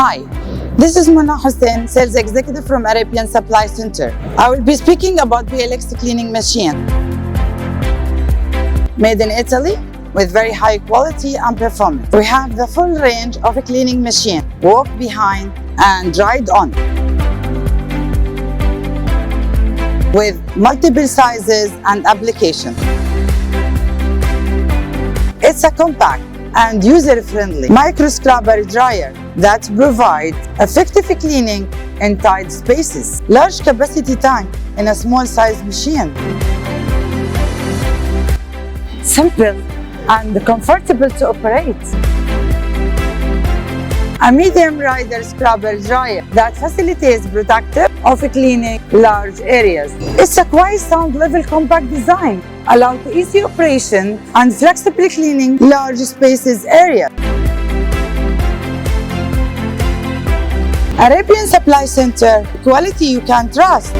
Hi, this is Mona Hussein, Sales Executive from Arabian Supply Center. I will be speaking about VLX cleaning machine. Made in Italy with very high quality and performance. We have the full range of a cleaning machine, walk behind and dried on. With multiple sizes and applications. It's a compact and user-friendly micro-scrubber dryer that provides effective cleaning in tight spaces. Large capacity tank in a small size machine. Simple and comfortable to operate. A medium rider scrubber dryer that facilitates productive of cleaning large areas. It's a quiet sound level compact design, allows easy operation and flexible cleaning large spaces area. Arabian Supply Center, quality you can trust.